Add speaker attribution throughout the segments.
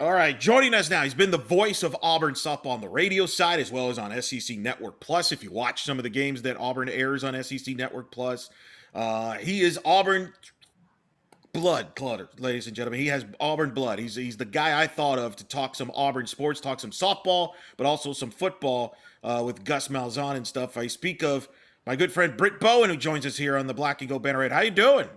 Speaker 1: All right, joining us now, he's been the voice of Auburn softball on the radio side as well as on SEC Network Plus. If you watch some of the games that Auburn airs on SEC Network Plus, he is Auburn blood, clutter, ladies and gentlemen. He has Auburn blood. He's the guy I thought of to talk some Auburn sports, talk some softball, but also some football with Gus Malzahn and stuff. I speak of my good friend Brit Bowen, who joins us here on the Black and Gold Banneret. How you doing?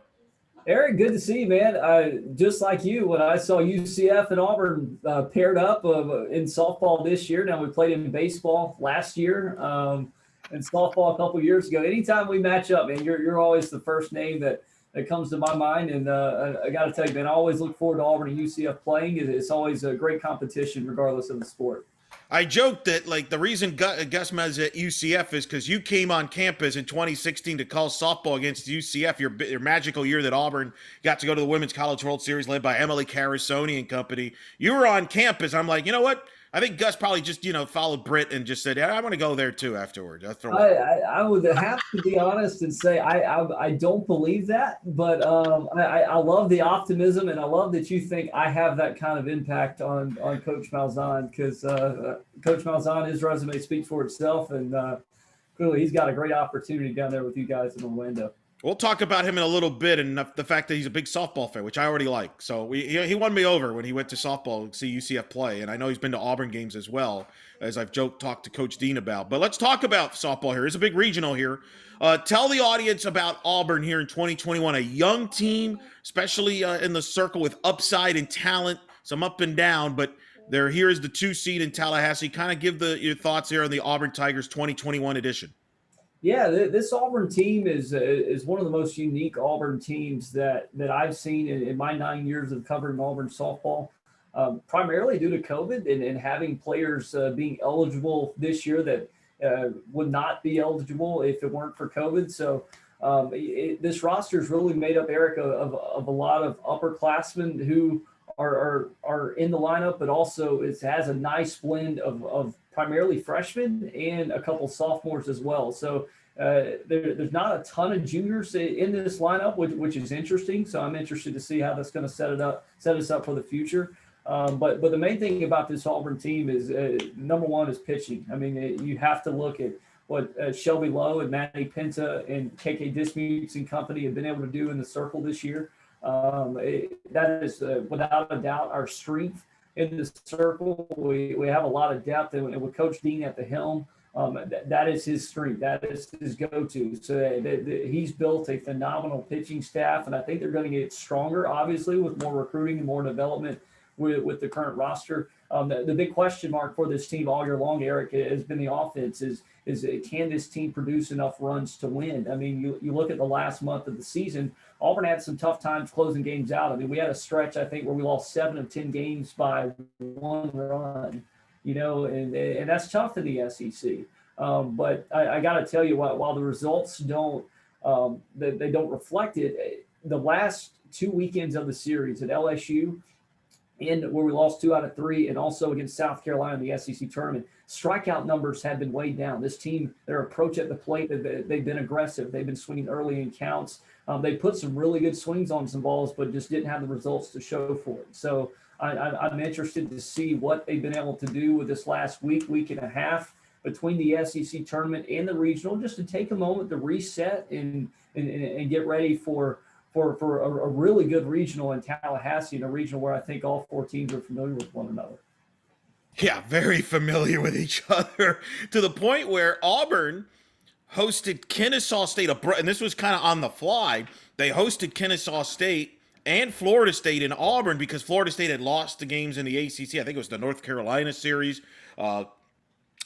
Speaker 2: Eric, good to see you, man. Just like you, when I saw UCF and Auburn paired up in softball this year, now we played in baseball last year and softball a couple years ago. Anytime we match up, man, you're always the first name that comes to my mind. And I got to tell you, man, I always look forward to Auburn and UCF playing. It's always a great competition, regardless of the sport.
Speaker 1: I joked that like the reason Gus Mez at UCF is because you came on campus in 2016 to call softball against UCF, your magical year that Auburn got to go to the Women's College World Series led by Emily Carasoni and company. You were on campus. I'm like, you know what? I think Gus probably just, followed Britt and just said, yeah, I want to go there too afterward.
Speaker 2: I would have to be honest and say I don't believe that, but I love the optimism, and I love that you think I have that kind of impact on Coach Malzahn, because Coach Malzahn, his resume speaks for itself, and clearly he's got a great opportunity down there with you guys in Orlando.
Speaker 1: We'll talk about him in a little bit, and the fact that he's a big softball fan, which I already like. So he won me over when he went to softball to see UCF play, and I know he's been to Auburn games as well, as I've talked to Coach Dean about. But let's talk about softball here. It's a big regional here. Tell the audience about Auburn here in 2021, a young team, especially in the circle with upside and talent, some up and down, but they're here as the 2 seed in Tallahassee. Kind of give your thoughts here on the Auburn Tigers 2021 edition.
Speaker 2: Yeah, this Auburn team is one of the most unique Auburn teams that I've seen in my 9 years of covering Auburn softball, primarily due to COVID and having players being eligible this year that would not be eligible if it weren't for COVID. So this roster is really made up, Eric, of a lot of upperclassmen who are in the lineup, but also it has a nice blend of primarily freshmen and a couple sophomores as well. So there's not a ton of juniors in this lineup, which is interesting. So I'm interested to see how that's going to set us up for the future. But the main thing about this Auburn team is number one is pitching. I mean, you have to look at what Shelby Lowe and Manny Pinta and KK Dismukes and company have been able to do in the circle this year. That is without a doubt our strength in the circle. We have a lot of depth, and with Coach Dean at the helm, that is his strength. That is his go-to. So he's built a phenomenal pitching staff, and I think they're going to get stronger, obviously, with more recruiting and more development with the current roster. The big question mark for this team all year long, Eric, has been the offense. Is can this team produce enough runs to win? I mean, you look at the last month of the season, Auburn had some tough times closing games out. I mean, we had a stretch, I think, where we lost 7 of 10 games by 1 run, and that's tough in the SEC. But I got to tell you, while the results don't reflect it, the last 2 weekends of the series at LSU, and where we lost 2 out of 3, and also against South Carolina in the SEC tournament, strikeout numbers have been way down. This team, their approach at the plate, they've been aggressive. They've been swinging early in counts. They put some really good swings on some balls, but just didn't have the results to show for it. So I'm interested to see what they've been able to do with this last week and a half between the SEC tournament and the regional, just to take a moment to reset and get ready for a really good regional in Tallahassee, and a regional where I think all 4 teams are familiar with one another.
Speaker 1: Yeah, very familiar with each other, to the point where Auburn hosted Kennesaw State, and this was kind of on the fly. They hosted Kennesaw State and Florida State in Auburn because Florida State had lost the games in the ACC. I think it was the North Carolina series.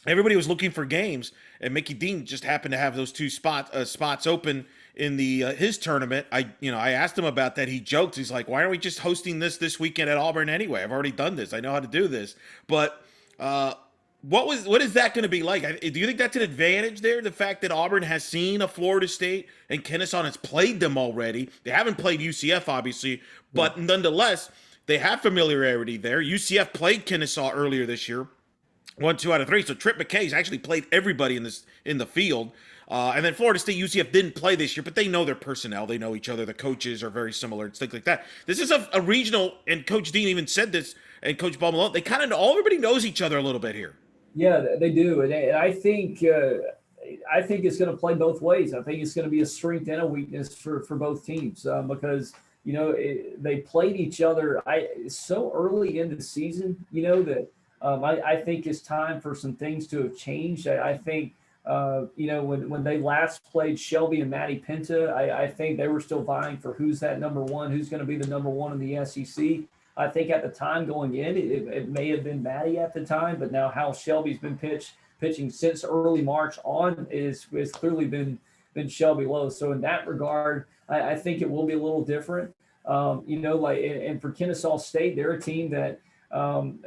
Speaker 1: Everybody was looking for games, and Mickey Dean just happened to have those 2 spots open in the his tournament. I asked him about that. He joked. He's like, "Why aren't we just hosting this weekend at Auburn anyway? I've already done this. I know how to do this." But what is that going to be like? Do you think that's an advantage there? The fact that Auburn has seen a Florida State and Kennesaw has played them already. They haven't played UCF, obviously, but nonetheless, they have familiarity there. UCF played Kennesaw earlier this year. 1, 2 out of 3. So Trip McKay's actually played everybody in the field. And then Florida State, UCF didn't play this year, but they know their personnel. They know each other. The coaches are very similar and things like that. This is a regional, and Coach Dean even said this and Coach Ball Malone, they kind of know, everybody knows each other a little bit here.
Speaker 2: Yeah, they do, and I think it's going to play both ways. I think it's going to be a strength and a weakness for both teams because they played each other so early in the season. That I think it's time for some things to have changed. I think when they last played Shelby and Maddie Penta, I think they were still vying for who's that number one, who's going to be the number one in the SEC. I think at the time going in, it may have been Maddie at the time, but now how Shelby's been pitching since early March on is clearly been Shelby Lowe. So in that regard, I think it will be a little different. And for Kennesaw State, they're a team that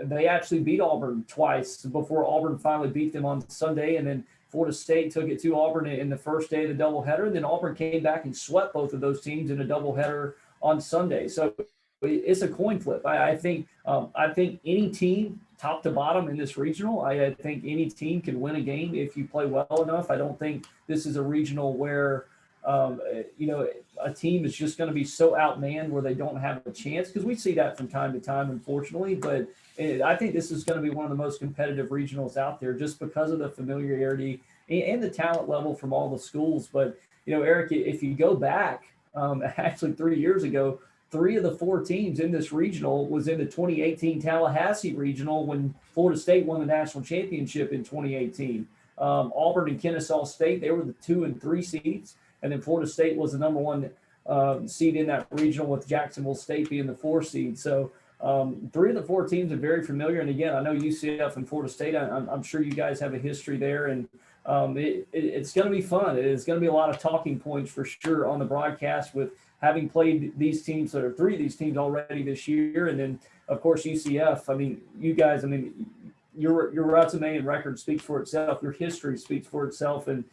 Speaker 2: they actually beat Auburn twice before Auburn finally beat them on Sunday, and then Florida State took it to Auburn in the first day of the doubleheader, and then Auburn came back and swept both of those teams in a doubleheader on Sunday. So it's a coin flip. I think any team, top to bottom in this regional, I think any team can win a game if you play well enough. I don't think this is a regional where a team is just going to be so outmanned where they don't have a chance, because we see that from time to time, unfortunately. But I think this is going to be one of the most competitive regionals out there just because of the familiarity and the talent level from all the schools. But, Eric, if you go back actually 3 years ago, 3 of the 4 teams in this regional was in the 2018 Tallahassee Regional when Florida State won the national championship in 2018. Auburn and Kennesaw State, they were the 2 and 3 seeds. And then Florida State was the number 1 seed in that regional, with Jacksonville State being the 4 seed. So 3 of the 4 teams are very familiar. And again, I know UCF and Florida State, I'm sure you guys have a history there. And it's going to be fun. It's going to be a lot of talking points for sure on the broadcast, with having played these teams, or 3 of these teams already this year. And then, of course, UCF. I mean, you guys, your resume and record speaks for itself. Your history speaks for itself. And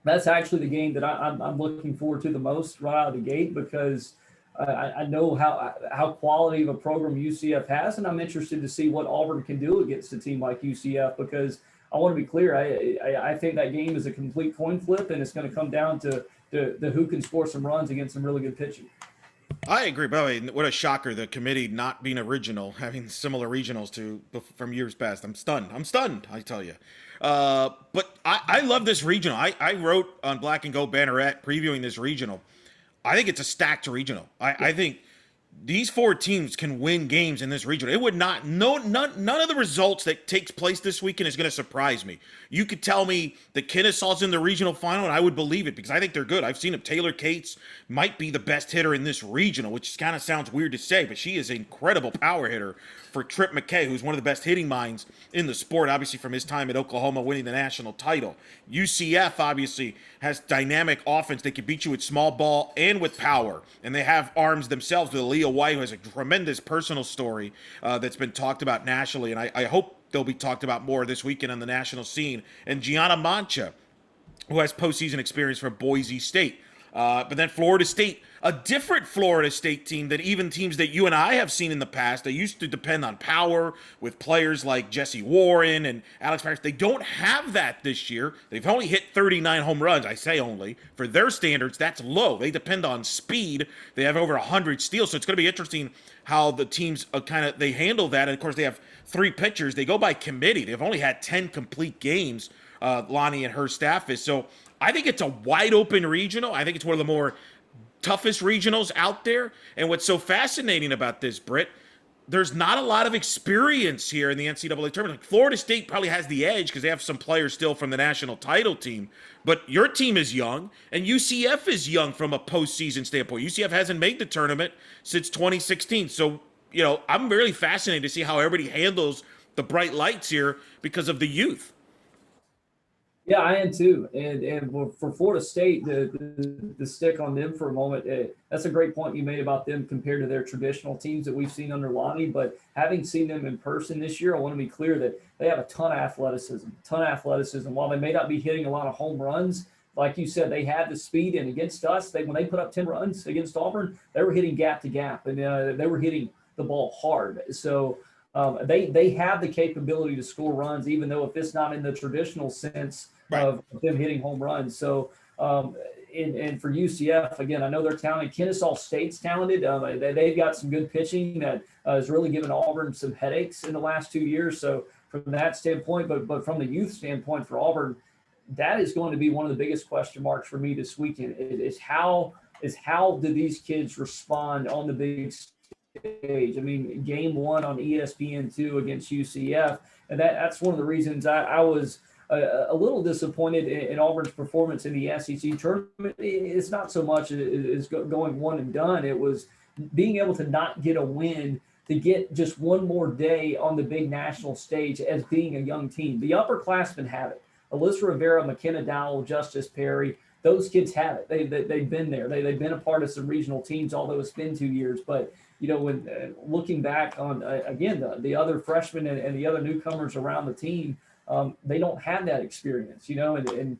Speaker 2: that's actually the game that I'm looking forward to the most right out of the gate, because I know how quality of a program UCF has, and I'm interested to see what Auburn can do against a team like UCF, because I want to be clear. I think that game is a complete coin flip, and it's going to come down to the who can score some runs against some really good pitching.
Speaker 1: I agree. By the way, what a shocker, the committee not being original, having similar regionals from years past. I'm stunned, I tell you. But I love this regional. I wrote on Black and Gold Banneret previewing this regional. I think it's a stacked regional. I think these 4 teams can win games in this regional. It would not, none of the results that takes place this weekend is going to surprise me. You could tell me that Kennesaw's in the regional final, and I would believe it, because I think they're good. I've seen them. Taylor Cates might be the best hitter in this regional, which kind of sounds weird to say, but she is an incredible power hitter for Trip McKay, who's one of the best hitting minds in the sport, obviously from his time at Oklahoma winning the national title. UCF obviously has dynamic offense. They can beat you with small ball and with power, and they have arms themselves with Leah White, who has a tremendous personal story that's been talked about nationally, and I hope they'll be talked about more this weekend on the national scene. And Gianna Mancha, who has postseason experience from Boise State. But then Florida State, a different Florida State team than even teams that you and I have seen in the past. They used to depend on power with players like Jesse Warren and Alex Paris. They don't have that this year. They've only hit 39 home runs. I say only. For their standards, that's low. They depend on speed. They have over 100 steals. So it's going to be interesting how the teams they handle that. And of course, they have 3 pitchers. They go by committee. They've only had 10 complete games, Lonnie and her staff is. So I think it's a wide open regional. I think it's one of the more toughest regionals out there. And what's so fascinating about this, Britt, there's not a lot of experience here in the NCAA tournament. Like Florida State probably has the edge because they have some players still from the national title team. But your team is young, and UCF is young from a postseason standpoint. UCF hasn't made the tournament since 2016. So, I'm really fascinated to see how everybody handles the bright lights here because of the youth.
Speaker 2: Yeah, I am too. And for Florida State, the stick on them for a moment, that's a great point you made about them compared to their traditional teams that we've seen under Lonnie. But having seen them in person this year, I want to be clear that they have a ton of athleticism. While they may not be hitting a lot of home runs, like you said, they have the speed. And against us, when they put up 10 runs against Auburn, they were hitting gap to gap, and they were hitting the ball hard. So they have the capability to score runs, even though if it's not in the traditional sense of them hitting home runs. So and for UCF, again, I know they're talented. Kennesaw State's talented. They've got some good pitching that has really given Auburn some headaches in the last 2 years. So from that standpoint, but from the youth standpoint for Auburn, that is going to be one of the biggest question marks for me this weekend. Is how do these kids respond on the big stage? I mean, game one on ESPN2 against UCF, and that's one of the reasons I was a little disappointed in Auburn's performance in the SEC tournament. It's not so much as going one and done. It was being able to not get a win, to get just one more day on the big national stage as being a young team. The upperclassmen have it. Alyssa Rivera, McKenna Dowell, Justice Perry, those kids have it. They've been there. They've been a part of some regional teams, although it's been 2 years. But, when looking back on, again, the other freshmen and the other newcomers around the team, they don't have that experience, and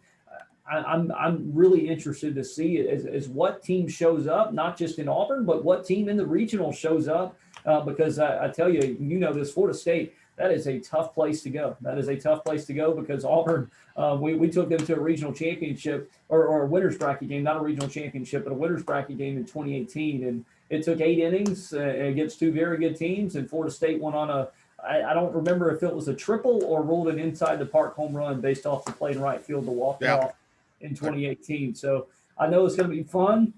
Speaker 2: I'm really interested to see it as what team shows up, not just in Auburn, but what team in the regional shows up, because I tell you, this Florida State, that is a tough place to go. That is a tough place to go because Auburn, we took them to a regional championship or a winner's bracket game, not a regional championship, but a winner's bracket game in 2018. And it took 8 innings against 2 very good teams. And Florida State went on I don't remember if it was a triple or ruled an inside the park home run based off the play in right field to walk it off in 2018. So I know it's going to be fun.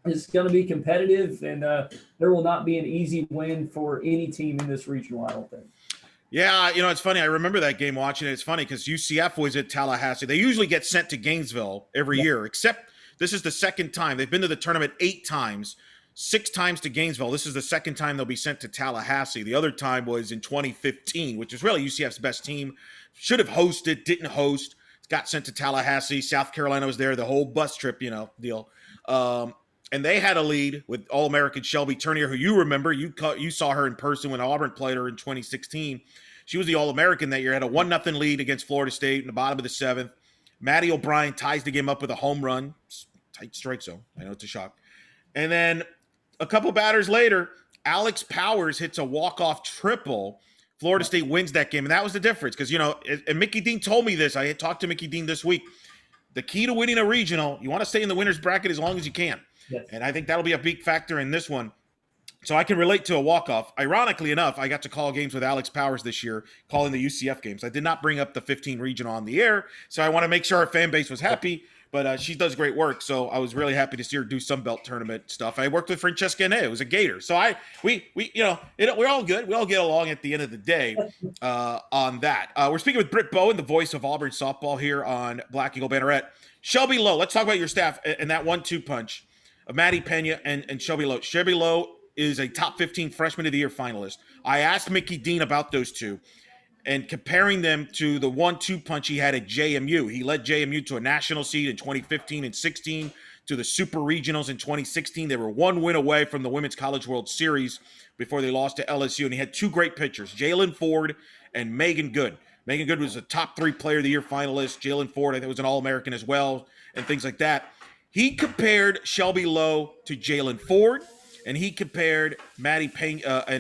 Speaker 2: It's going to be competitive, and there will not be an easy win for any team in this regional, I don't think.
Speaker 1: Yeah, it's funny. I remember that game watching it. It's funny because UCF was at Tallahassee. They usually get sent to Gainesville every year, except this is the second time. They've been to the tournament 8 times, 6 times to Gainesville. This is the second time they'll be sent to Tallahassee. The other time was in 2015, which is really UCF's best team. Should have hosted, didn't host. Got sent to Tallahassee. South Carolina was there, the whole bus trip, deal. And they had a lead with All-American Shelby Turnier, who you remember. You saw her in person when Auburn played her in 2016. She was the All-American that year, had a 1-0 lead against Florida State in the bottom of the 7th. Maddie O'Brien ties the game up with a home run. Tight strike zone. I know it's a shock. And then a couple batters later, Alex Powers hits a walk-off triple. Florida State wins that game, and that was the difference because, and Mickey Dean told me this. I had talked to Mickey Dean this week. The key to winning a regional, you want to stay in the winner's bracket as long as you can.
Speaker 2: Yes.
Speaker 1: And I think that'll be a big factor in this one. So I can relate to a walk-off. Ironically enough, I got to call games with Alex Powers this year, calling the UCF games. I did not bring up the 15 regional on the air, so I want to make sure our fan base was happy. But she does great work, so I was really happy to see her do Sun Belt tournament stuff. I worked with Francesca Ney. It was a Gator. So we're all good. We all get along at the end of the day on that. We're speaking with Brit Bowen, the voice of Auburn softball here on Black Eagle Banneret. Shelby Lowe, let's talk about your staff and that 1-2 punch of Maddie Pena and Shelby Lowe. Shelby Lowe is a top 15 freshman of the year finalist. I asked Mickey Dean about those two and comparing them to the 1-2 punch he had at JMU. He led JMU to a national seed in 2015 and 16, to the Super Regionals in 2016. They were 1 win away from the Women's College World Series before they lost to LSU. And he had 2 great pitchers, Jalen Ford and Megan Good. Megan Good was a top 3 player of the year finalist. Jalen Ford, I think, was an All-American as well, and things like that. He compared Shelby Lowe to Jalen Ford, and he compared Maddie Pena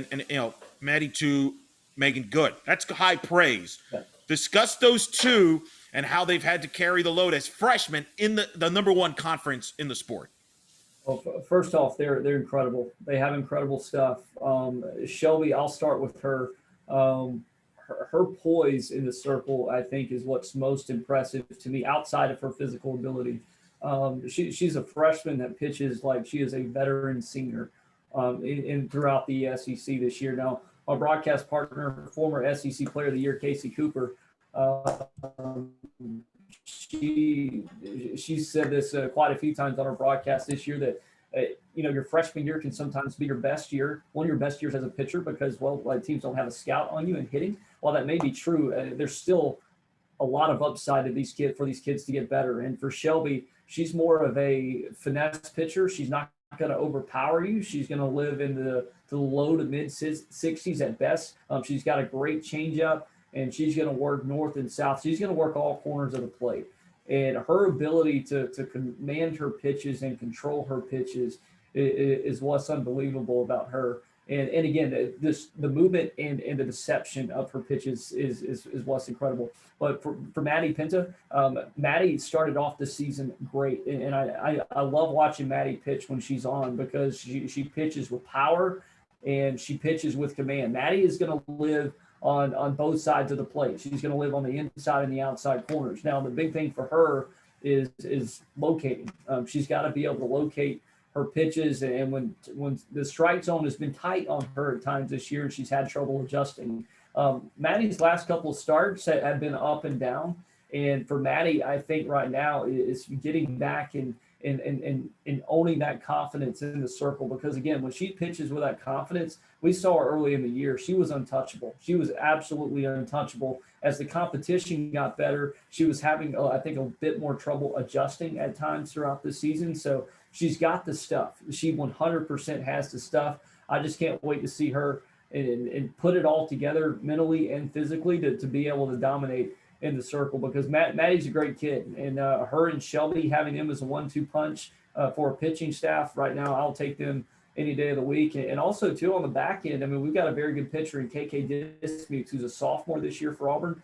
Speaker 1: Maddie to Megan Good. That's high praise. Yeah. Discuss those two and how they've had to carry the load as freshmen in the number 1 conference in the sport.
Speaker 2: Well, first off, they're incredible. They have incredible stuff. Shelby, I'll start with her. Her poise in the circle, I think, is what's most impressive to me outside of her physical ability. She's a freshman that pitches like she is a veteran senior in throughout the SEC this year. Now, our broadcast partner, former SEC Player of the Year, Casey Cooper, she said this quite a few times on our broadcast this year that your freshman year can sometimes be your best year, one of your best years as a pitcher because teams don't have a scout on you and hitting. While that may be true, there's still a lot of upside to for these kids to get better. And for Shelby, she's more of a finesse pitcher. She's not going to overpower you. She's going to live in the low to mid 60s at best. She's got a great changeup, and she's going to work north and south. She's going to work all corners of the plate. And her ability to command her pitches and control her pitches is what's unbelievable about her. And again, the movement and the deception of her pitches is what's incredible. But for Maddie Pinta, Maddie started off the season great, and I love watching Maddie pitch when she's on, because she pitches with power and she pitches with command. Maddie is going to live on both sides of the plate. She's going to live on the inside and the outside corners. Now, the big thing for her is locating. She's got to be able to locate her pitches, and when the strike zone has been tight on her at times this year, she's had trouble adjusting. Maddie's last couple of starts have been up and down, and for Maddie, I think right now is getting back and owning that confidence in the circle, because again, when she pitches with that confidence, we saw her early in the year, she was untouchable. She was absolutely untouchable. As the competition got better, she was having, I think, a bit more trouble adjusting at times throughout the season. So she's got the stuff. She 100% has the stuff. I just can't wait to see her and put it all together mentally and physically to be able to dominate in the circle, because Maddie's a great kid, and her and Shelby, having them as a 1-2 punch for a pitching staff right now, I'll take them any day of the week. And also too, on the back end, I mean, we've got a very good pitcher in KK Dismukes, who's a sophomore this year for Auburn.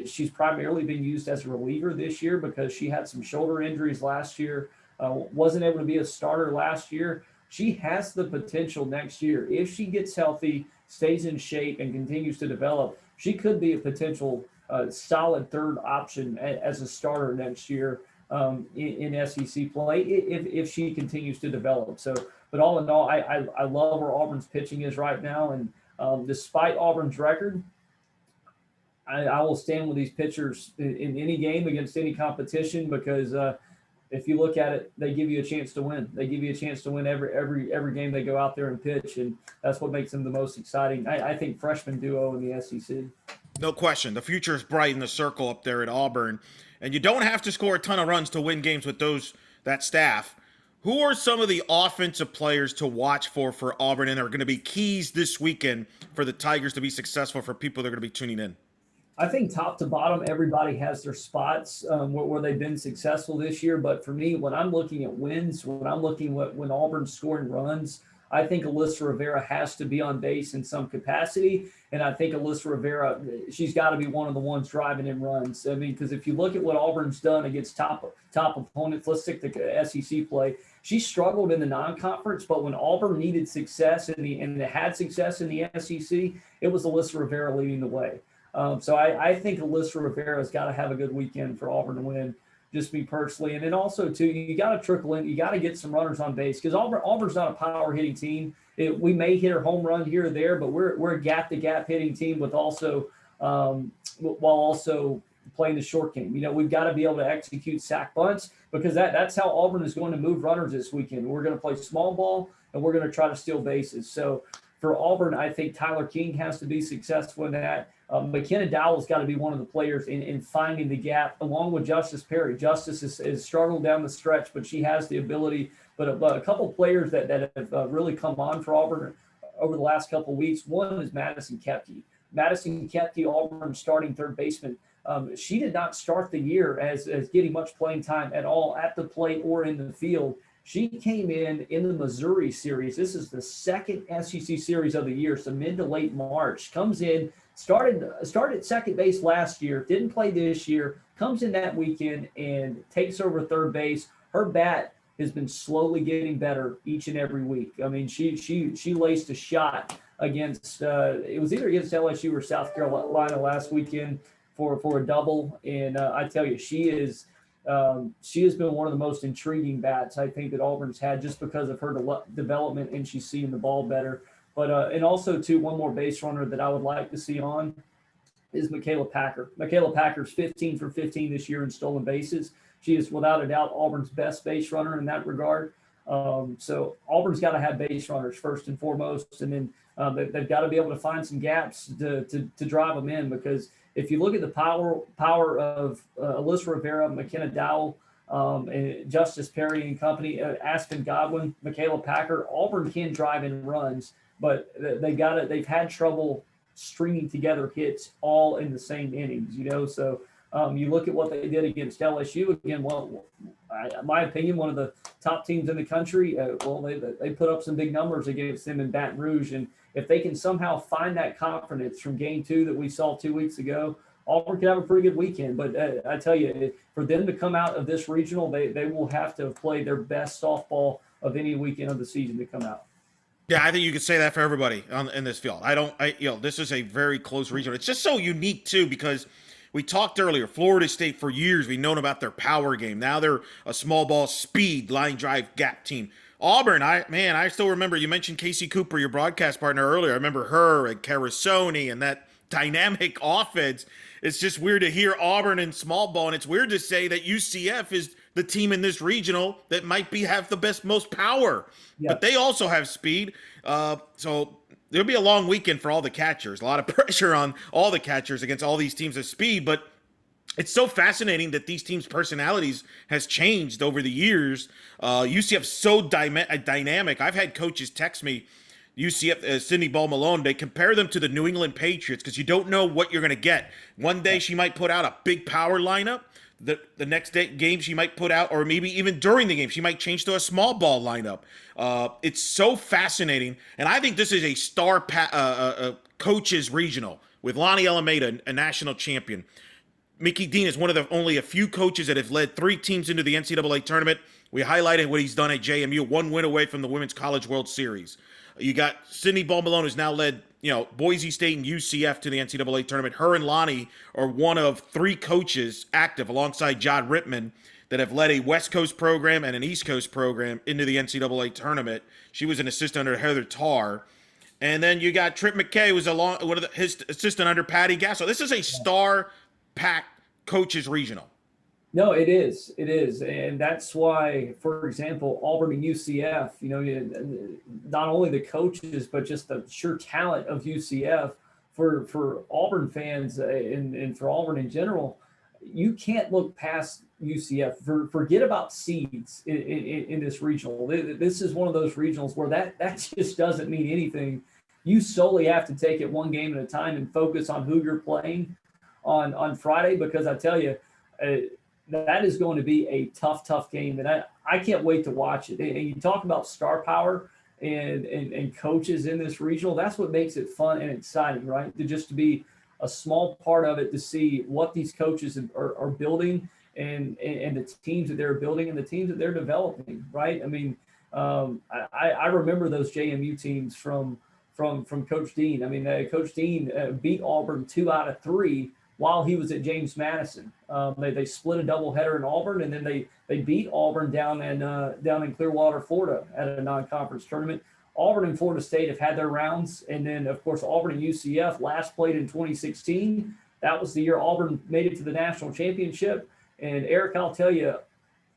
Speaker 2: She's primarily been used as a reliever this year because she had some shoulder injuries last year, wasn't able to be a starter last year. She has the potential next year, if she gets healthy, stays in shape, and continues to develop, she could be a potential solid third option as a starter next year in SEC play if she continues to develop. So, but all in all, I love where Auburn's pitching is right now, and despite Auburn's record, I will stand with these pitchers in any game against any competition, because if you look at it, they give you a chance to win. They give you a chance to win every game they go out there and pitch, and that's what makes them the most exciting. I think freshman duo in the SEC.
Speaker 1: No question. The future is bright in the circle up there at Auburn, and you don't have to score a ton of runs to win games with that staff. Who are some of the offensive players to watch for Auburn, and are going to be keys this weekend for the Tigers to be successful, for people that are going to be tuning in?
Speaker 2: I think top to bottom, everybody has their spots where they've been successful this year. But for me, when I'm looking at wins, when I'm looking at when Auburn's scoring runs, I think Alyssa Rivera has to be on base in some capacity. And I think Alyssa Rivera, she's got to be one of the ones driving in runs. I mean, because if you look at what Auburn's done against top opponents, let's stick to SEC play. She struggled in the non-conference, but when Auburn needed success and had success in the SEC, it was Alyssa Rivera leading the way. So I think Alyssa Rivera's got to have a good weekend for Auburn to win, just me personally. And then also, too, you got to trickle in. You got to get some runners on base, because Auburn's not a power-hitting team. We may hit a home run here or there, but we're a gap-to-gap hitting team with also while also playing the short game. You know, we've got to be able to execute sack bunts, because that's how Auburn is going to move runners this weekend. We're going to play small ball, and we're going to try to steal bases. So for Auburn, I think Tyler King has to be successful in that. McKenna Dowell's got to be one of the players in finding the gap, along with Justice Perry. Justice has struggled down the stretch, but she has the ability. But a couple players that have really come on for Auburn over the last couple of weeks. One is Madison Kepke. Madison Kepke, Auburn's starting third baseman. She did not start the year as getting much playing time at all at the plate or in the field. She came in the Missouri series. This is the second SEC series of the year, so mid to late March. Comes in, started second base last year, didn't play this year, comes in that weekend and takes over third base. Her bat has been slowly getting better each and every week. I mean, she laced a shot against it was either against LSU or South Carolina last weekend for a double. And I tell you, she has been one of the most intriguing bats I think that Auburn's had, just because of her development and she's seeing the ball better. But and also, too, one more base runner that I would like to see on is Michaela Packer. Michaela Packer's 15 for 15 this year in stolen bases. She is, without a doubt, Auburn's best base runner in that regard. So Auburn's got to have base runners first and foremost, and then they've got to be able to find some gaps to drive them in, because if you look at the power of Alyssa Rivera, McKenna Dowell, and Justice Perry and company, Aspen Godwin, Michaela Packer, Auburn can drive in runs, but they've had trouble stringing together hits all in the same innings, you know. So You look at what they did against LSU. Again, well, my opinion, one of the top teams in the country. They put up some big numbers against them in Baton Rouge, and if they can somehow find that confidence from game 2 that we saw 2 weeks ago, Auburn could have a pretty good weekend. But I tell you, for them to come out of this regional, they will have to have played their best softball of any weekend of the season to come out.
Speaker 1: Yeah, I think you could say that for everybody in this field. This is a very close regional. It's just so unique too, because we talked earlier, Florida State for years, we've known about their power game. Now they're a small ball speed, line drive, gap team. Auburn, I still remember, you mentioned Casey Cooper, your broadcast partner earlier. I remember her and Carasoni and that dynamic offense. It's just weird to hear Auburn in small ball, and it's weird to say that UCF is the team in this regional that might have the most power. Yeah. But they also have speed. So there'll be a long weekend for all the catchers. A lot of pressure on all the catchers against all these teams of speed. But it's so fascinating that these teams' personalities has changed over the years. UCF so dynamic. I've had coaches text me, UCF, Cindy Ball Malone, they compare them to the New England Patriots because you don't know what you're going to get. One day she might put out a big power lineup. The next game she might put out, or maybe even during the game, she might change to a small ball lineup. It's so fascinating. And I think this is a star coaches regional with Lonnie Alameda, a national champion. Mickey Dean is one of the only a few coaches that have led 3 teams into the NCAA tournament. We highlighted what he's done at JMU, 1 win away from the Women's College World Series. You got Cindy Ball Malone, who's now led, Boise State and UCF to the NCAA tournament. Her and Lonnie are one of 3 coaches active alongside John Rittman that have led a West Coast program and an East Coast program into the NCAA tournament. She was an assistant under Heather Tarr. And then you got Trip McKay, who was his assistant under Patty Gasso. This is a star-packed coaches regional.
Speaker 2: No, it is. It is. And that's why, for example, Auburn and UCF, not only the coaches, but just the sheer talent of UCF for Auburn fans and for Auburn in general, you can't look past UCF. Forget about seeds in this regional. This is one of those regionals where that just doesn't mean anything. You solely have to take it one game at a time and focus on who you're playing on Friday, because I tell you, that is going to be a tough game, and I can't wait to watch it. And you talk about star power and coaches in this regional. That's what makes it fun and exciting, right? To be a small part of it, to see what these coaches are building and the teams that they're building and the teams that they're developing, right? I mean, I remember those JMU teams from Coach Dean. I mean, Coach Dean beat Auburn 2 out of 3 while he was at James Madison. They split a doubleheader in Auburn, and then they beat Auburn down in Clearwater, Florida at a non-conference tournament. Auburn and Florida State have had their rounds, and then, of course, Auburn and UCF last played in 2016. That was the year Auburn made it to the national championship. And, Eric, I'll tell you,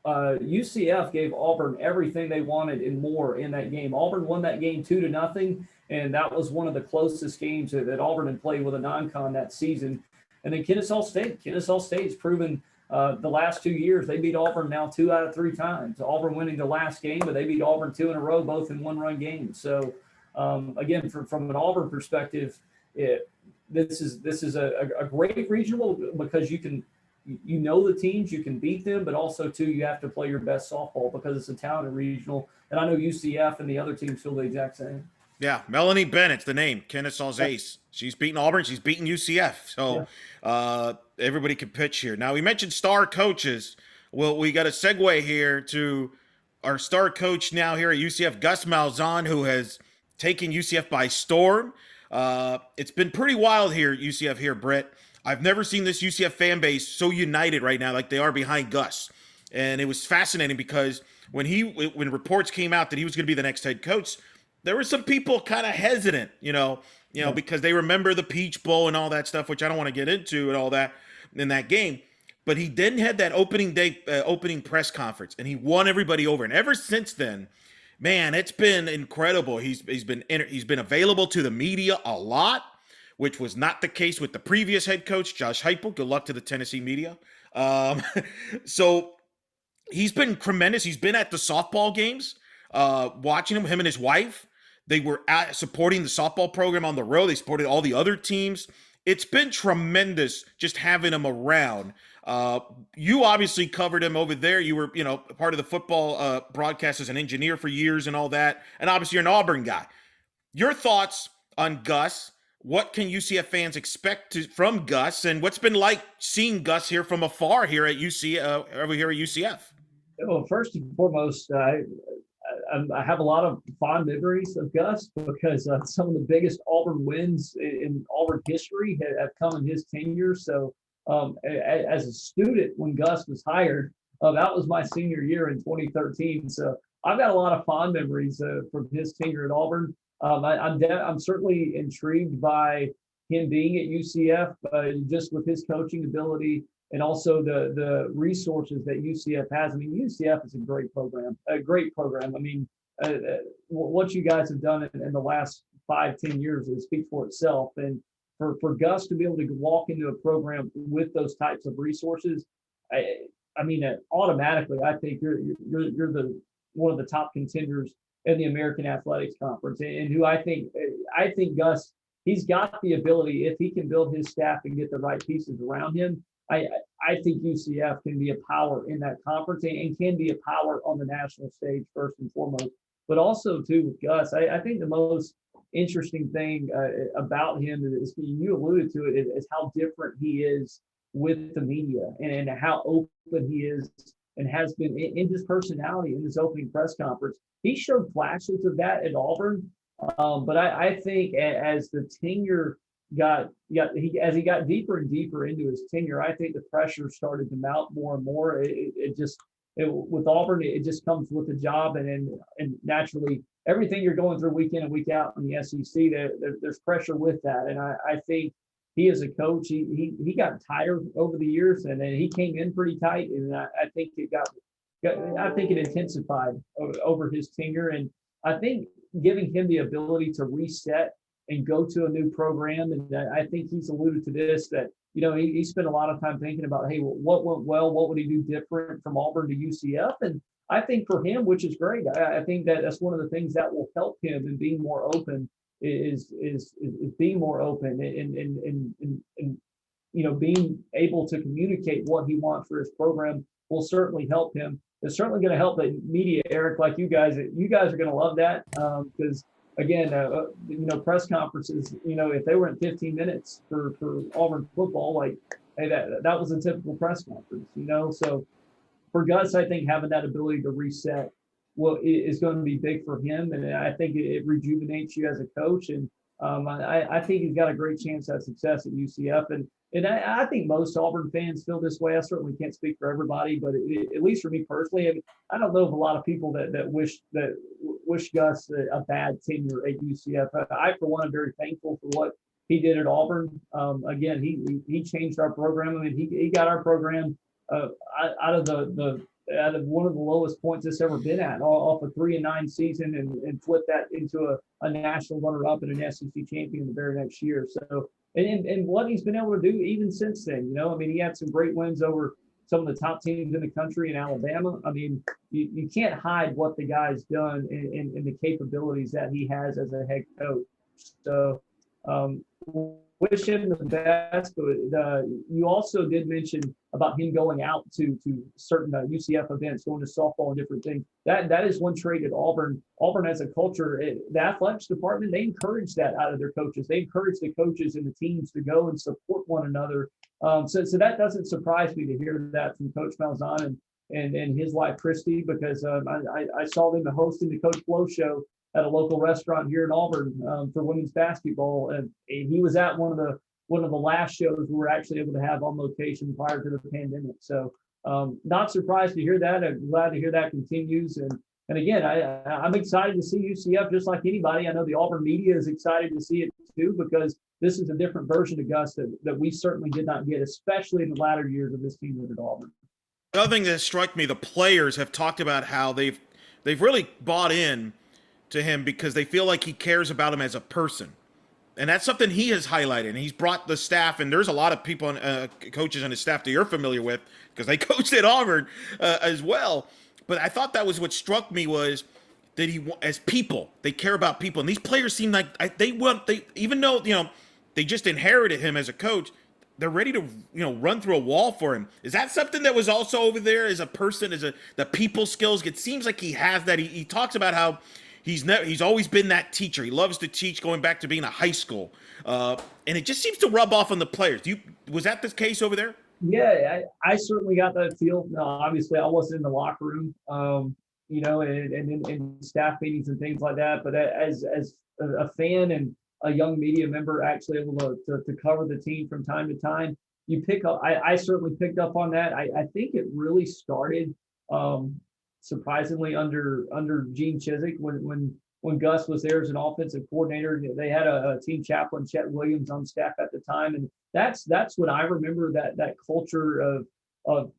Speaker 2: UCF gave Auburn everything they wanted and more in that game. Auburn won that game 2-0, and that was one of the closest games that Auburn had played with a non-con that season. And then Kennesaw State's proven the last 2 years, they beat Auburn now 2 out of 3 times. Auburn winning the last game, but they beat Auburn 2 in a row, both in one-run games. So, again, from an Auburn perspective, this is a great regional because you know the teams, you can beat them, but also, too, you have to play your best softball because it's a talented regional. And I know UCF and the other teams feel the exact same.
Speaker 1: Yeah, Melanie Bennett's the name, Kennesaw's ace. She's beaten Auburn. She's beaten UCF. So everybody can pitch here. Now, we mentioned star coaches. Well, we got a segue here to our star coach now here at UCF, Gus Malzahn, who has taken UCF by storm. It's been pretty wild here at UCF here, Britt. I've never seen this UCF fan base so united right now like they are behind Gus. And it was fascinating because when reports came out that he was going to be the next head coach, there were some people kind of hesitant, because they remember the Peach Bowl and all that stuff, which I don't want to get into and all that in that game. But he then had that opening press conference, and he won everybody over. And ever since then, man, it's been incredible. He's been available to the media a lot, which was not the case with the previous head coach, Josh Heupel. Good luck to the Tennessee media. So he's been tremendous. He's been at the softball games, watching him and his wife. They were supporting the softball program on the road. They supported all the other teams it's been tremendous just having him around. You obviously covered him over there. You were, part of the football broadcast as an engineer for years and all that. And obviously, you're an Auburn guy. Your thoughts on Gus? What can UCF fans expect from Gus? And what's been like seeing Gus here from afar here at over here at UCF?
Speaker 2: Well, first and foremost, I have a lot of fond memories of Gus because some of the biggest Auburn wins in Auburn history have come in his tenure. So, as a student, when Gus was hired, that was my senior year in 2013. So, I've got a lot of fond memories from his tenure at Auburn. I'm certainly intrigued by him being at UCF, just with his coaching ability and also the resources that UCF has. I mean, UCF is a great program, a great program. I mean, what you guys have done in the last 5-10 years speaks for itself. And for Gus to be able to walk into a program with those types of resources, I mean, automatically, I think you're the one of the top contenders in the American Athletics Conference, and who I think Gus, he's got the ability, if he can build his staff and get the right pieces around him. I think UCF can be a power in that conference and can be a power on the national stage first and foremost. But also too with Gus, I think the most interesting thing about him is, you alluded to it, is how different he is with the media and how open he is and has been in his personality in his opening press conference. He showed flashes of that at Auburn, but I think as the tenure as he got deeper and deeper into his tenure, I think the pressure started to mount more and more. With Auburn, it just comes with the job, and naturally everything you're going through week in and week out in the SEC, there's pressure with that. And I think he as a coach, he got tired over the years, and then he came in pretty tight, and I think it intensified over his tenure. And I think giving him the ability to reset and go to a new program, and I think he's alluded to this, that he spent a lot of time thinking about, hey, what went well, what would he do different from Auburn to UCF? And I think for him, which is great, I think that's one of the things that will help him in being more open, is being more open and being able to communicate what he wants for his program will certainly help him. It's certainly going to help the media, Eric, like you guys are going to love that, because again, press conferences, if they were in 15 minutes for Auburn football, like, hey, that was a typical press conference, So for Gus, I think having that ability to reset is going to be big for him, and I think it rejuvenates you as a coach. And I think he's got a great chance at success at UCF. And I think most Auburn fans feel this way. I certainly can't speak for everybody, but at least for me personally, I don't know of a lot of people that wish Gus a bad tenure at UCF. I, for one, am very thankful for what he did at Auburn. Again, he changed our program. I mean, he got our program out of one of the lowest points it's ever been at, off a 3-9 season, and flipped that into a national runner-up and an SEC champion the very next year. So, and what he's been able to do even since then, I mean, he had some great wins over some of the top teams in the country in Alabama. I mean, you can't hide what the guy's done and the capabilities that he has as a head coach. So, wish him the best. But you also did mention about him going out to certain UCF events, going to softball and different things. That is one trait at Auburn. Auburn has a culture. The athletics department, they encourage that out of their coaches. They encourage the coaches and the teams to go and support one another. So that doesn't surprise me to hear that from Coach Malzahn and his wife Christy, because I saw them hosting the Coach Blow show at a local restaurant here in Auburn for women's basketball, and he was at one of the last shows we were actually able to have on location prior to the pandemic. So not surprised to hear that. I'm glad to hear that continues. And again, I'm excited to see UCF just like anybody. I know the Auburn media is excited to see it too, because this is a different version of Gus that we certainly did not get, especially in the latter years of this team at Auburn.
Speaker 1: The other thing that struck me, the players have talked about how they've really bought in to him because they feel like he cares about him as a person. And that's something he has highlighted. And he's brought the staff, and there's a lot of people, coaches on his staff that you're familiar with because they coached at Auburn as well. But I thought that was what struck me, was that as people, they care about people. And these players seem like even though, they just inherited him as a coach. They're ready to run through a wall for him. Is that something that was also over there as a person, the people skills? It seems like he has that. He talks about how he's always been that teacher. He loves to teach, going back to being a high school, and it just seems to rub off on the players. Was that the case over there?
Speaker 2: Yeah, I certainly got that feel. No, obviously, I wasn't in the locker room, and in staff meetings and things like that. But as a fan and a young media member, actually able to cover the team from time to time, you pick up. I certainly picked up on that. I think it really started, surprisingly, under Gene Chizik when Gus was there as an offensive coordinator. They had a team chaplain, Chet Williams, on staff at the time, and that's what I remember, that culture of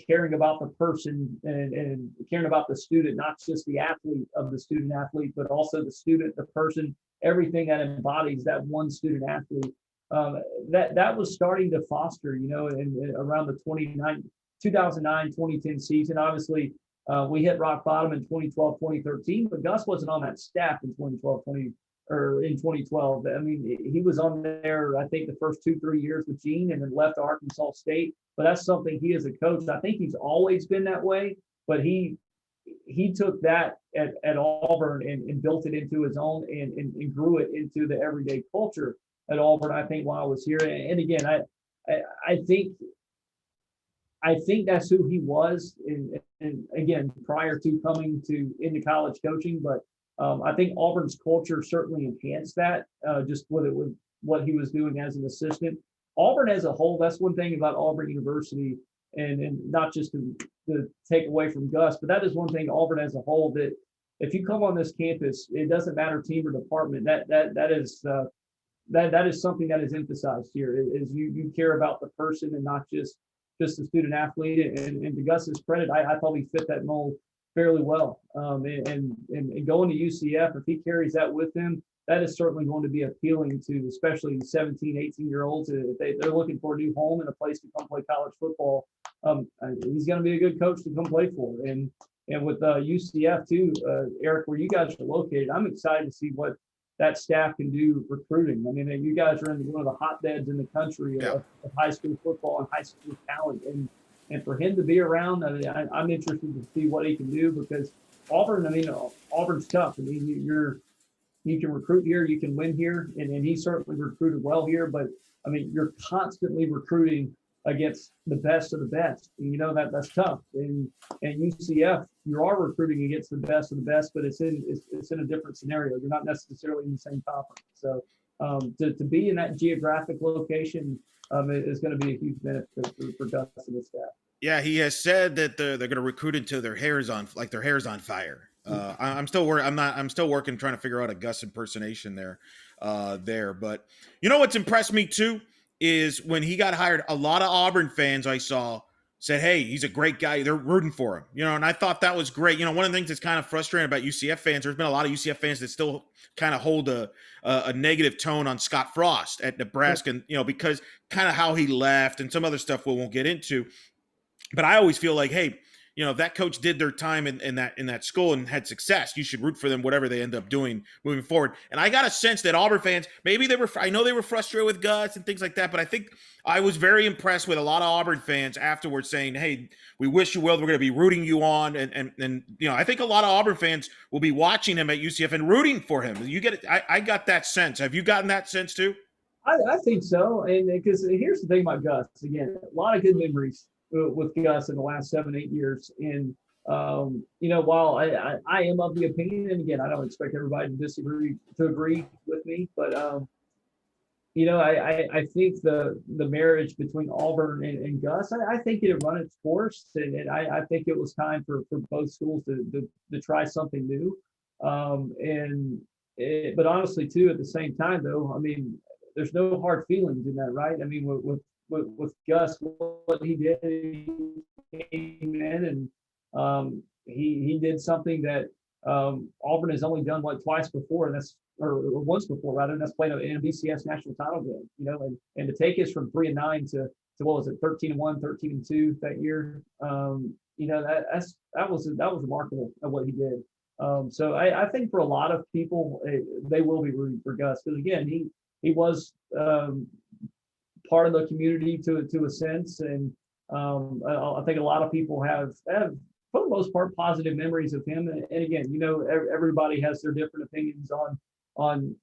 Speaker 2: caring about the person and caring about the student, not just the athlete of the student athlete, but also the student, the person, everything that embodies that one student athlete. That was starting to foster, in around the 2009, 2010 season. Obviously, we hit rock bottom in 2012, 2013, but Gus wasn't on that staff in 2012. I mean, he was on there, I think, the first 2-3 years with Gene, and then left to Arkansas State. But that's something he, as a coach, I think he's always been that way. But he took that at Auburn and built it into his own and grew it into the everyday culture at Auburn, I think, while I was here. And again, I think that's who he was, and again, prior to coming into college coaching. But I think Auburn's culture certainly enhanced that, just what he was doing as an assistant. Auburn as a whole, that's one thing about Auburn University, and not just to take away from Gus, but that is one thing, Auburn as a whole, that if you come on this campus, it doesn't matter team or department, that is something that is emphasized here, is you care about the person and not just the student athlete. And to Gus's credit, I thought he fit that mold fairly well. And going to UCF, if he carries that with him, that is certainly going to be appealing to especially 17, 18-year-olds. If they're looking for a new home and a place to come play college football, he's going to be a good coach to come play for. And with UCF too, Eric, where you guys are located, I'm excited to see what that staff can do recruiting. I mean, you guys are in one of the hotbeds in the country of high school football and high school talent. And for him to be around, I mean, I'm interested to see what he can do, because Auburn, Auburn's tough. I mean, you can recruit here, you can win here, and he certainly recruited well here. But I mean, you're constantly recruiting against the best of the best. And that's tough. And UCF, you are recruiting against the best of the best, but it's in a different scenario. You're not necessarily in the same conference. So to be in that geographic location is going to be a huge benefit for Gus and his staff.
Speaker 1: Yeah, he has said that they're going to recruit until their hair's on fire. I'm still working, trying to figure out a Gus impersonation there. But what's impressed me too is when he got hired, a lot of Auburn fans I saw said, "Hey, he's a great guy. They're rooting for him." And I thought that was great. One of the things that's kind of frustrating about UCF fans, there's been a lot of UCF fans that still kind of hold a negative tone on Scott Frost at Nebraska, and, because kind of how he left and some other stuff we won't get into. But I always feel like, hey, if that coach did their time in that school and had success, you should root for them, whatever they end up doing moving forward. And I got a sense that Auburn fans, maybe I know they were frustrated with Gus and things like that, but I think I was very impressed with a lot of Auburn fans afterwards saying, hey, we wish you well. We're going to be rooting you on. And I think a lot of Auburn fans will be watching him at UCF and rooting for him. You get it. I got that sense. Have you gotten that sense too?
Speaker 2: I think so. And because here's the thing about Gus, again, a lot of good memories with Gus in the last 7-8 years. And, while I am of the opinion, and again, I don't expect everybody to agree with me, but, I think the marriage between Auburn and Gus, I think it had run its course, and I think it was time for both schools to try something new. But honestly, too, at the same time, though, I mean, there's no hard feelings in that, right? I mean, with Gus, what he did, he came in and he did something that Auburn has only done twice before, or once before rather, and that's played in a BCS national title game, and to take us from 3-9 to what was it, 13-1, 13-2 that year, that was remarkable of what he did. So I think for a lot of people, they will be rooting for Gus, because again, he was part of the community to a sense, and I think a lot of people have for the most part positive memories of him. And again, everybody has their different opinions on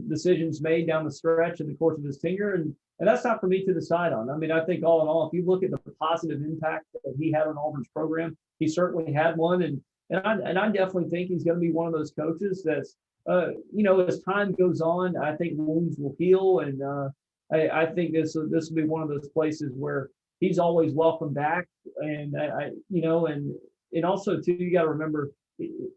Speaker 2: decisions made down the stretch in the course of his tenure, and that's not for me to decide on. I mean, I think all in all, if you look at the positive impact that he had on Auburn's program, he certainly had one, and I definitely think he's going to be one of those coaches that's as time goes on, I think wounds will heal, and I think this will be one of those places where he's always welcome back, and and also too, you got to remember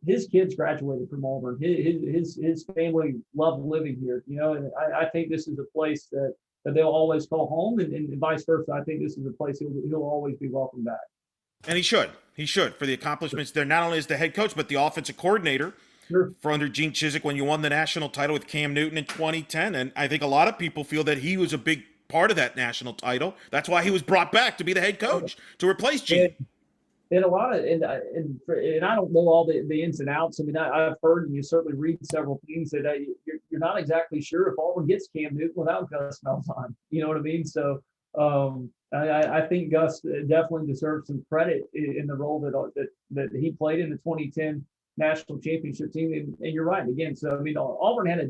Speaker 2: his kids graduated from Auburn. His family loved living here, and I think this is a place that they'll always call home, and vice versa. I think this is a place he'll always be welcome back.
Speaker 1: And he should for the accomplishments there, not only as the head coach, but the offensive coordinator.
Speaker 2: Sure.
Speaker 1: For under Gene Chizik when you won the national title with Cam Newton in 2010. And I think a lot of people feel that he was a big part of that national title. That's why he was brought back to be the head coach, to replace Gene.
Speaker 2: And a lot of, and I don't know all the ins and outs. I mean, I've heard, and you certainly read several things that you're not exactly sure if Auburn gets Cam Newton without Gus Malzahn. You know what I mean? So I think Gus definitely deserves some credit in the role that he played in the 2010 national championship team. And you're right again. So I mean, Auburn had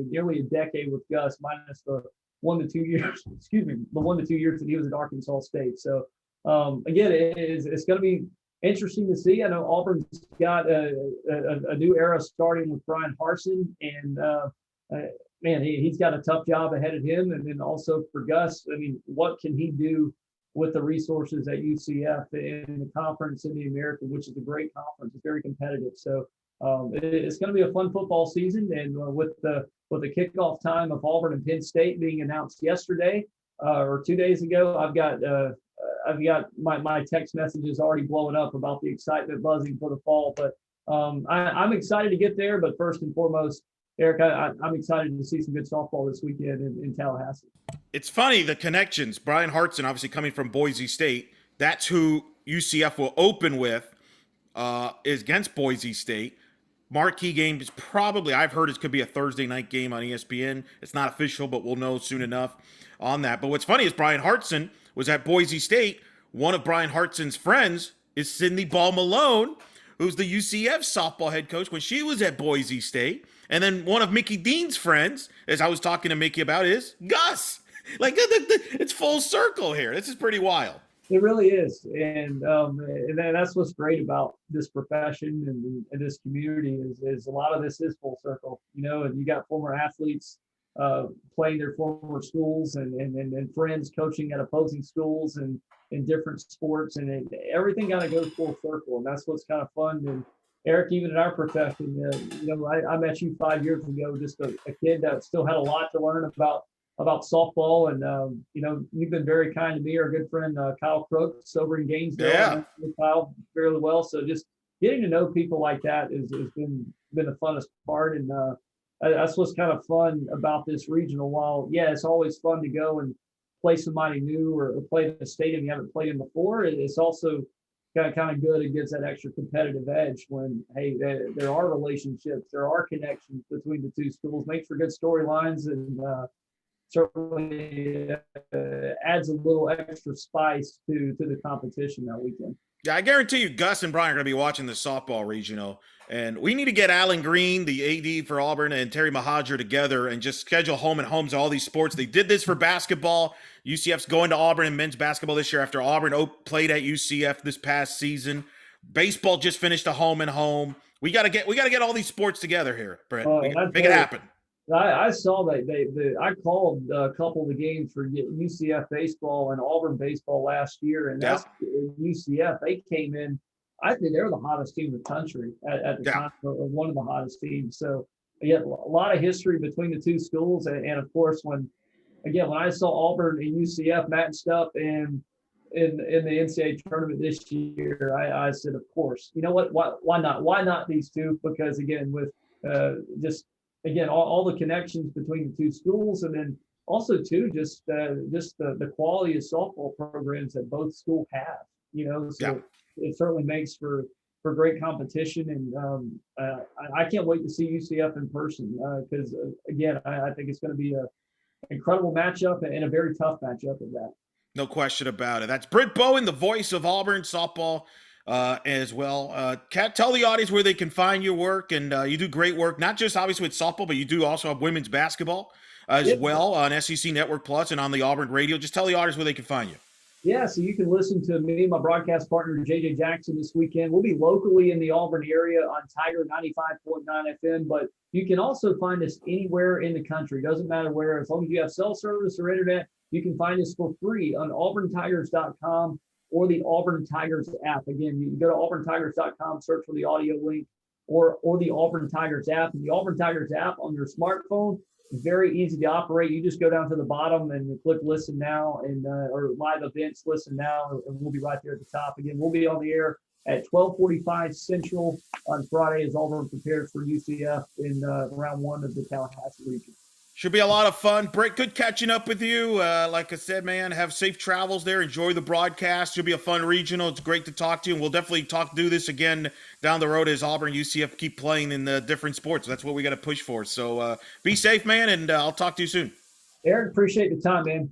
Speaker 2: nearly a decade with Gus, minus the 1 to 2 years. Excuse me, the 1 to 2 years that he was at Arkansas State. So again, it's going to be interesting to see. I know Auburn's got a new era starting with Brian Harsin, and man, he's got a tough job ahead of him. And then also for Gus, I mean, what can he do with the resources at UCF in the conference in the American, which is a great conference. It's very competitive. So it's going to be a fun football season. And with the kickoff time of Auburn and Penn State being announced yesterday or 2 days ago, I've got my text messages already blowing up about the excitement buzzing for the fall. But I'm excited to get there. But first and foremost, Eric, I'm excited to see some good softball this weekend in Tallahassee.
Speaker 1: It's funny, the connections. Brian Hartson, obviously coming from Boise State, that's who UCF will open with, is against Boise State. Marquee game is probably, I've heard it could be a Thursday night game on ESPN. It's not official, but we'll know soon enough on that. But what's funny is Brian Hartson was at Boise State. One of Brian Hartson's friends is Sydney Ball Malone, who's the UCF softball head coach when she was at Boise State. And then one of Mickey Dean's friends, as I was talking to Mickey about, is Gus. Like, it's full circle here. This is pretty wild.
Speaker 2: It really is. And that's what's great about this profession and this community is a lot of this is full circle, and you got former athletes playing their former schools and friends coaching at opposing schools and in different sports, and everything kind of goes full circle. And that's what's kind of fun. And Eric, even in our profession, I met you 5 years ago, just a kid that still had a lot to learn about softball, and you've been very kind to me. Our good friend Kyle Crooks over in Gainesville,
Speaker 1: yeah,
Speaker 2: Kyle fairly well. So just getting to know people like that has been the funnest part, and that's what's kind of fun about this regional. While it's always fun to go and play somebody new or play in a stadium you haven't played in before, it's also kind of good. It gives that extra competitive edge when there are relationships, there are connections between the two schools, makes for good storylines, and certainly adds a little extra spice to the competition that weekend.
Speaker 1: Yeah, I guarantee you Gus and Brian are going to be watching the softball regional, and we need to get Alan Green, the AD for Auburn, and Terry Mahajer together and just schedule home and homes all these sports. They did this for basketball. UCF's going to Auburn in men's basketball this year after Auburn played at UCF this past season. Baseball just finished a home and home. We got to get all these sports together here, Brett. Make it happen.
Speaker 2: I saw that I called a couple of the games for UCF baseball and Auburn baseball last year, and that's UCF. They came in. I think they were the hottest team in the country at the time, or one of the hottest teams. So a lot of history between the two schools, and of course when I saw Auburn and UCF matched up in the NCAA tournament this year, I said, of course, you know what? Why not? Why not these two? Because again, with all the connections between the two schools, and then also too, just the quality of softball programs that both schools have, so it certainly makes for great competition. And I can't wait to see UCF in person because again, I think it's going to be incredible matchup and a very tough matchup at that.
Speaker 1: No question about it. That's Brit Bowen, the voice of Auburn softball as well. Kat, tell the audience where they can find your work, and you do great work, not just obviously with softball, but you do also have women's basketball as well on SEC Network Plus and on the Auburn radio. Just tell the audience where they can find you.
Speaker 2: Yeah, so you can listen to me and my broadcast partner, JJ Jackson, this weekend. We'll be locally in the Auburn area on Tiger 95.9 FM, but you can also find us anywhere in the country. Doesn't matter where. As long as you have cell service or internet, you can find us for free on auburntigers.com or the Auburn Tigers app. Again, you can go to auburntigers.com, search for the audio link, or the Auburn Tigers app. And the Auburn Tigers app on your smartphone, very easy to operate. You just go down to the bottom and click listen now and or live events listen now, and we'll be right there at the top. Again, we'll be on the air at 12:45 Central on Friday as Auburn prepares for UCF in round one of the Tallahassee region.
Speaker 1: Should be a lot of fun. Brit, good catching up with you. Like I said, man, have safe travels there. Enjoy the broadcast. Should be a fun regional. It's great to talk to you, and we'll definitely do this again down the road as Auburn and UCF keep playing in the different sports. That's what we got to push for. So be safe, man, and I'll talk to you soon.
Speaker 2: Eric, appreciate the time, man.